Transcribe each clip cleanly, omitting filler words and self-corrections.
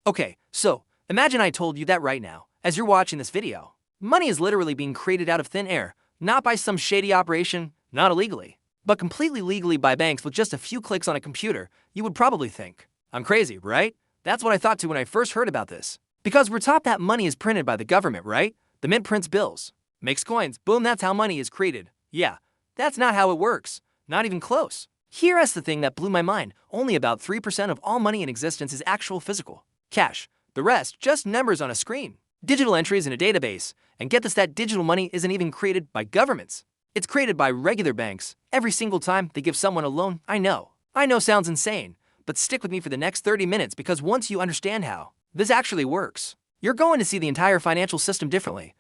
Okay, so imagine I told you that right now, as you're watching this video. Money is literally being created out of thin air, not by some shady operation, not illegally, but completely legally by banks with just a few clicks on a computer. You would probably think, I'm crazy, right? That's what I thought too when I first heard about this. Because we're taught that money is printed by the government, right? The mint prints bills, makes coins, boom, that's how money is created. Yeah, that's not how it works. Not even close. Here's the thing that blew my mind. Only about 3% of all money in existence is actual physical cash. The rest, just numbers on a screen. Digital entries in a database. And get this, that digital money isn't even created by governments. It's created by regular banks. Every single time they give someone a loan, I know sounds insane, but stick with me for the next 30 minutes because once you understand how this actually works, you're going to see the entire financial system differently.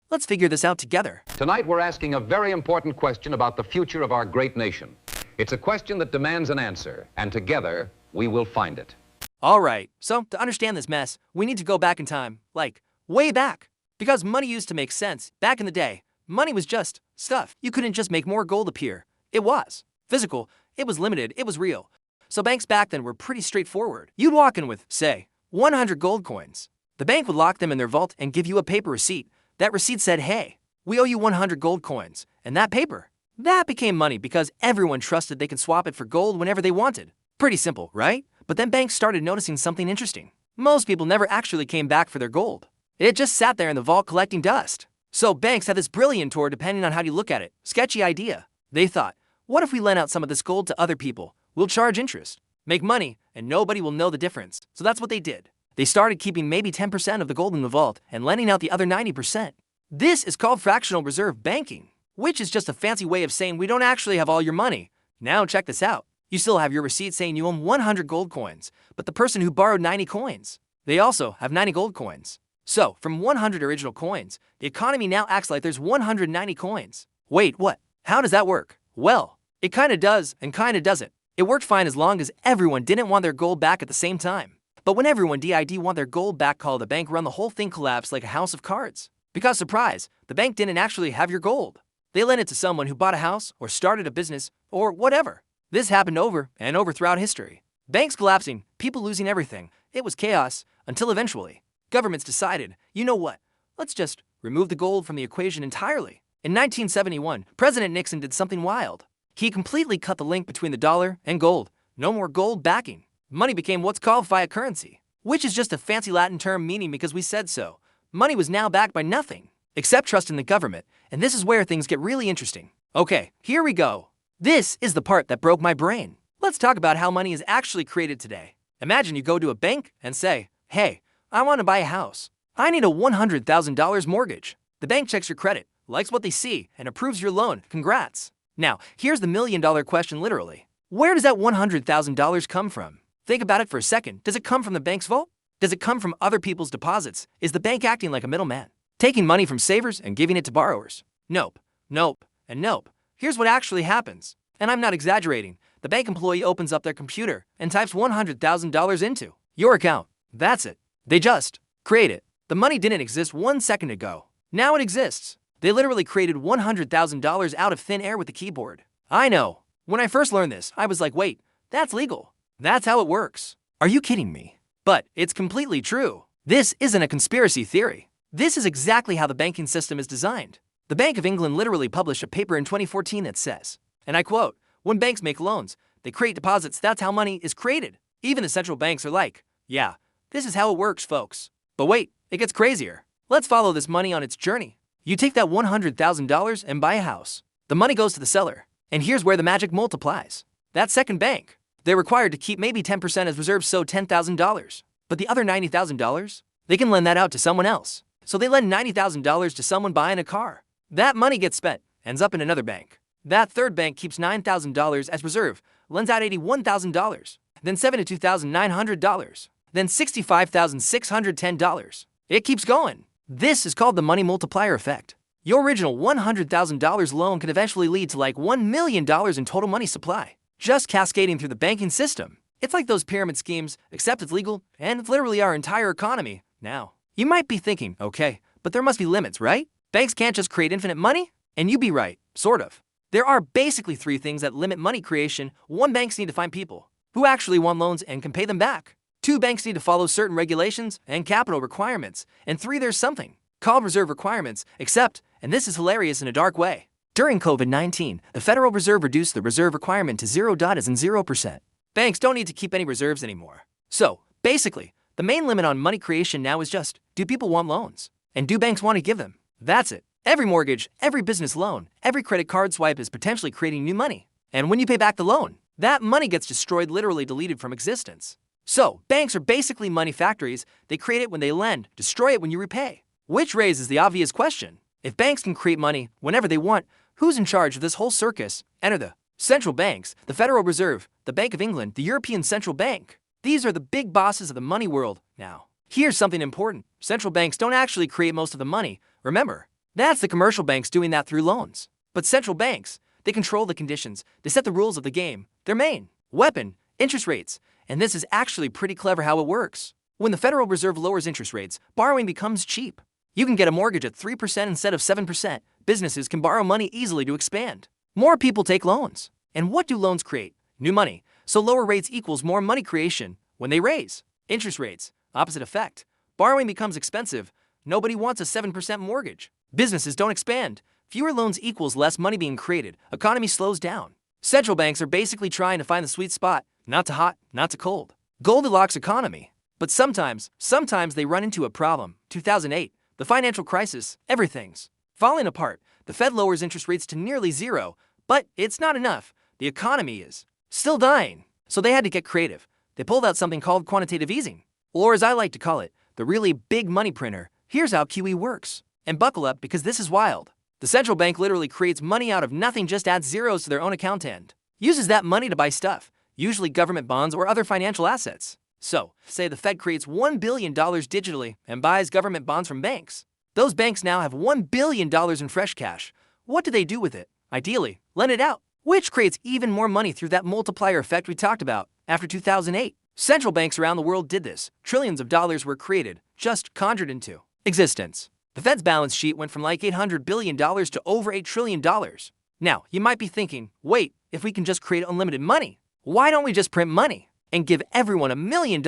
Let's figure this out together. Tonight we're asking a very important question about the future of our great nation. It's a question that demands an answer, and together we will find it. Alright, so to understand this mess, we need to go back in time, like way back. Because money used to make sense. Back in the day, money was just stuff. You couldn't just make more gold appear. It was physical, it was limited, it was real. So banks back then were pretty straightforward. You'd walk in with, say, 100 gold coins. The bank would lock them in their vault and give you a paper receipt. That receipt said, hey, we owe you 100 gold coins. And that paper, that became money because everyone trusted they could swap it for gold whenever they wanted. Pretty simple, right? But then banks started noticing something interesting. Most people never actually came back for their gold. It just sat there in the vault collecting dust. So banks had this brilliant, or depending on how you look at it, sketchy idea. They thought, what if we lend out some of this gold to other people? We'll charge interest, make money, and nobody will know the difference. So that's what they did. They started keeping maybe 10% of the gold in the vault and lending out the other 90%. This is called fractional reserve banking, which is just a fancy way of saying we don't actually have all your money. Now check this out. You still have your receipt saying you own 100 gold coins, but the person who borrowed 90 coins, they also have 90 gold coins. So, from 100 original coins, the economy now acts like there's 190 coins. Wait, what? How does that work? Well, it kinda does and kinda doesn't. It worked fine as long as everyone didn't want their gold back at the same time. But when everyone did want their gold back, called the bank run, the whole thing collapsed like a house of cards. Because surprise, the bank didn't actually have your gold. They lent it to someone who bought a house or started a business or whatever. This happened over and over throughout history. Banks collapsing, people losing everything. It was chaos until eventually governments decided, you know what? Let's just remove the gold from the equation entirely. In 1971, President Nixon did something wild. He completely cut the link between the dollar and gold. No more gold backing. Money became what's called fiat currency, which is just a fancy Latin term meaning because we said so. Money was now backed by nothing except trust in the government, and this is where things get really interesting. Okay, here we go. This is the part that broke my brain. Let's talk about how money is actually created today. Imagine you go to a bank and say, hey, I want to buy a house. I need a $100,000 mortgage. The bank checks your credit, likes what they see, and approves your loan. Congrats. Now, here's the million-dollar question literally. Where does that $100,000 come from? Think about it for a second. Does it come from the bank's vault? Does it come from other people's deposits? Is the bank acting like a middleman, taking money from savers and giving it to borrowers? Nope, nope, and nope. Here's what actually happens. And I'm not exaggerating. The bank employee opens up their computer and types $100,000 into your account. That's it. They just create it. The money didn't exist 1 second ago. Now it exists. They literally created $100,000 out of thin air with the keyboard. I know. When I first learned this, I was like, wait, that's legal. That's how it works. Are you kidding me? But it's completely true. This isn't a conspiracy theory. This is exactly how the banking system is designed. The Bank of England literally published a paper in 2014 that says, and I quote, when banks make loans, they create deposits. That's how money is created. Even the central banks are like, yeah, this is how it works, folks. But wait, it gets crazier. Let's follow this money on its journey. You take that $100,000 and buy a house. The money goes to the seller. And here's where the magic multiplies. That second bank, they're required to keep maybe 10% as reserves, so $10,000. But the other $90,000, they can lend that out to someone else. So they lend $90,000 to someone buying a car. That money gets spent, ends up in another bank. That third bank keeps $9,000 as reserve, lends out $81,000, then $72,900, then $65,610. It keeps going. This is called the money multiplier effect. Your original $100,000 loan could eventually lead to like $1 million in total money supply, just cascading through the banking system. It's like those pyramid schemes, except it's legal, and it's literally our entire economy now. You might be thinking, okay, but there must be limits, right? Banks can't just create infinite money? And you'd be right, sort of. There are basically 3 things that limit money creation. 1, banks need to find people who actually want loans and can pay them back. 2, banks need to follow certain regulations and capital requirements. And 3, there's something called reserve requirements, except, and this is hilarious in a dark way, during COVID-19, the Federal Reserve reduced the reserve requirement to 0%. Banks don't need to keep any reserves anymore. So, basically, the main limit on money creation now is just, do people want loans? And do banks want to give them? That's it. Every mortgage, every business loan, every credit card swipe is potentially creating new money. And when you pay back the loan, that money gets destroyed, literally deleted from existence. So, banks are basically money factories. They create it when they lend, destroy it when you repay. Which raises the obvious question. If banks can create money whenever they want, who's in charge of this whole circus? Enter the central banks, the Federal Reserve, the Bank of England, the European Central Bank. These are the big bosses of the money world now. Here's something important. Central banks don't actually create most of the money. Remember, that's the commercial banks doing that through loans. But central banks, they control the conditions. They set the rules of the game. Their main weapon, interest rates. And this is actually pretty clever how it works. When the Federal Reserve lowers interest rates, borrowing becomes cheap. You can get a mortgage at 3% instead of 7%. Businesses can borrow money easily to expand. More people take loans. And what do loans create? New money. So lower rates equals more money creation. When they raise interest rates, opposite effect. Borrowing becomes expensive. Nobody wants a 7% mortgage. Businesses don't expand. Fewer loans equals less money being created. Economy slows down. Central banks are basically trying to find the sweet spot. Not too hot, not too cold. Goldilocks economy. But sometimes they run into a problem. 2008, the financial crisis, everything's falling apart. The Fed lowers interest rates to nearly zero, but it's not enough. The economy is still dying. So they had to get creative. They pulled out something called quantitative easing, or as I like to call it, the really big money printer. Here's how QE works. And buckle up because this is wild. The central bank literally creates money out of nothing, just adds zeros to their own account and uses that money to buy stuff, usually government bonds or other financial assets. So, say the Fed creates $1 billion digitally and buys government bonds from banks. Those banks now have $1 billion in fresh cash. What do they do with it? Ideally, lend it out, which creates even more money through that multiplier effect we talked about. After 2008, central banks around the world did this. Trillions of dollars were created, just conjured into existence. The Fed's balance sheet went from like $800 billion to over $8 trillion. Now, you might be thinking, wait, if we can just create unlimited money, why don't we just print money and give everyone $1 million?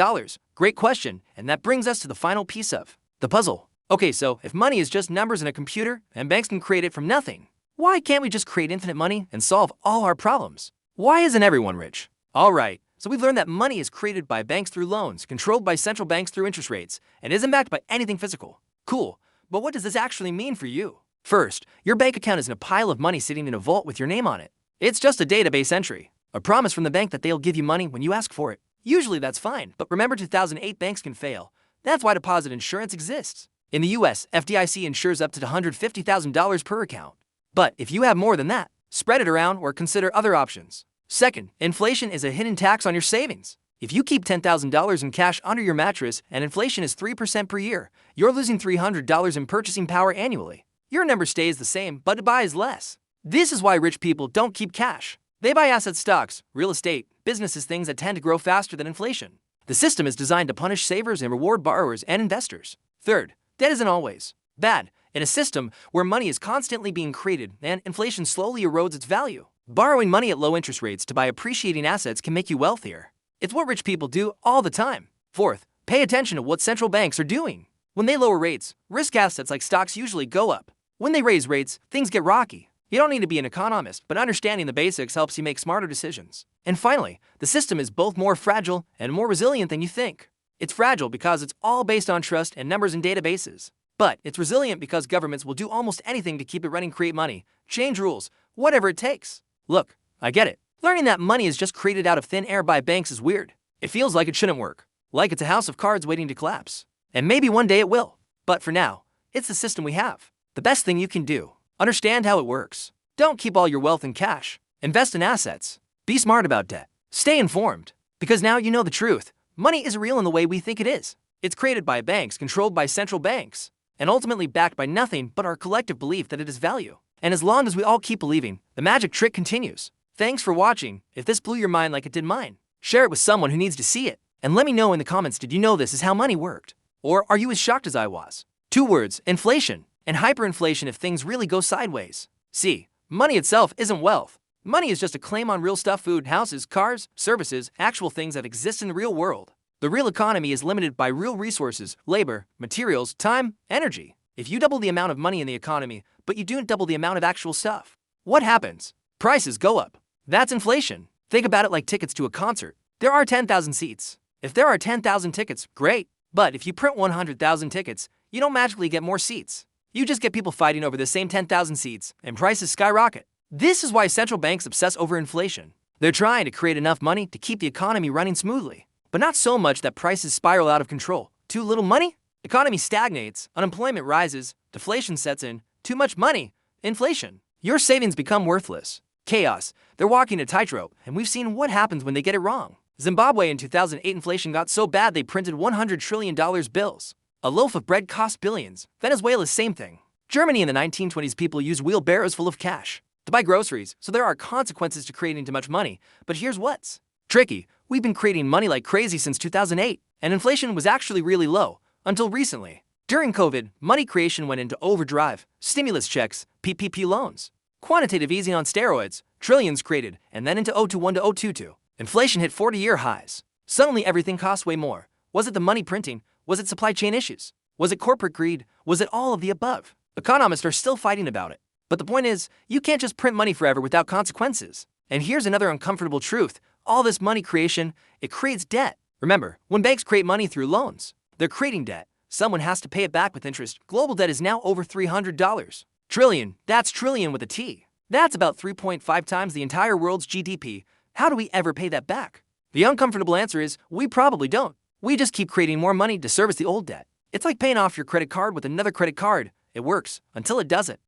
Great question, and that brings us to the final piece of the puzzle. Okay, so if money is just numbers in a computer and banks can create it from nothing, why can't we just create infinite money and solve all our problems? Why isn't everyone rich? All right, so we've learned that money is created by banks through loans, controlled by central banks through interest rates, and isn't backed by anything physical. Cool, but what does this actually mean for you? First, your bank account isn't a pile of money sitting in a vault with your name on it. It's just a database entry, a promise from the bank that they'll give you money when you ask for it. Usually that's fine, but remember 2008 banks can fail. That's why deposit insurance exists. In the US, FDIC insures up to $150,000 per account. But if you have more than that, spread it around or consider other options. Second, inflation is a hidden tax on your savings. If you keep $10,000 in cash under your mattress and inflation is 3% per year, you're losing $300 in purchasing power annually. Your number stays the same, but it buys less. This is why rich people don't keep cash. They buy asset stocks, real estate, businesses, things that tend to grow faster than inflation. The system is designed to punish savers and reward borrowers and investors. Third, debt isn't always bad. In a system where money is constantly being created and inflation slowly erodes its value, borrowing money at low interest rates to buy appreciating assets can make you wealthier. It's what rich people do all the time. Fourth, pay attention to what central banks are doing. When they lower rates, risk assets like stocks usually go up. When they raise rates, things get rocky. You don't need to be an economist, but understanding the basics helps you make smarter decisions. And finally, the system is both more fragile and more resilient than you think. It's fragile because it's all based on trust and numbers in databases. But it's resilient because governments will do almost anything to keep it running, create money, change rules, whatever it takes. Look, I get it. Learning that money is just created out of thin air by banks is weird. It feels like it shouldn't work, like it's a house of cards waiting to collapse. And maybe one day it will. But for now, it's the system we have. The best thing you can do, understand how it works. Don't keep all your wealth in cash. Invest in assets. Be smart about debt. Stay informed. Because now you know the truth. Money isn't real in the way we think it is. It's created by banks, controlled by central banks, and ultimately backed by nothing but our collective belief that it has value. And as long as we all keep believing, the magic trick continues. Thanks for watching. If this blew your mind like it did mine, share it with someone who needs to see it. And let me know in the comments, did you know this is how money worked? Or are you as shocked as I was? 2 words, inflation and hyperinflation if things really go sideways. See, money itself isn't wealth. Money is just a claim on real stuff, food, houses, cars, services, actual things that exist in the real world. The real economy is limited by real resources, labor, materials, time, energy. If you double the amount of money in the economy, but you don't double the amount of actual stuff, what happens? Prices go up. That's inflation. Think about it like tickets to a concert. There are 10,000 seats. If there are 10,000 tickets, great. But if you print 100,000 tickets, you don't magically get more seats. You just get people fighting over the same 10,000 seats, and prices skyrocket. This is why central banks obsess over inflation. They're trying to create enough money to keep the economy running smoothly, but not so much that prices spiral out of control. Too little money? Economy stagnates, unemployment rises, deflation sets in, too much money, inflation. Your savings become worthless. Chaos. They're walking a tightrope, and we've seen what happens when they get it wrong. Zimbabwe in 2008 inflation got so bad they printed $100 trillion bills. A loaf of bread cost billions. Venezuela, same thing. Germany in the 1920s, people used wheelbarrows full of cash to buy groceries, so there are consequences to creating too much money. But here's what's tricky. We've been creating money like crazy since 2008, and inflation was actually really low until recently. During COVID, money creation went into overdrive. Stimulus checks, PPP loans, quantitative easing on steroids, trillions created, and then into 021 to 022. Inflation hit 40-year highs. Suddenly everything costs way more. Was it the money printing? Was it supply chain issues? Was it corporate greed? Was it all of the above? Economists are still fighting about it. But the point is, you can't just print money forever without consequences. And here's another uncomfortable truth. All this money creation, it creates debt. Remember, when banks create money through loans, they're creating debt. Someone has to pay it back with interest. Global debt is now over $300 trillion. That's trillion with a T. That's about 3.5 times the entire world's GDP. How do we ever pay that back? The uncomfortable answer is, we probably don't. We just keep creating more money to service the old debt. It's like paying off your credit card with another credit card. It works until it doesn't.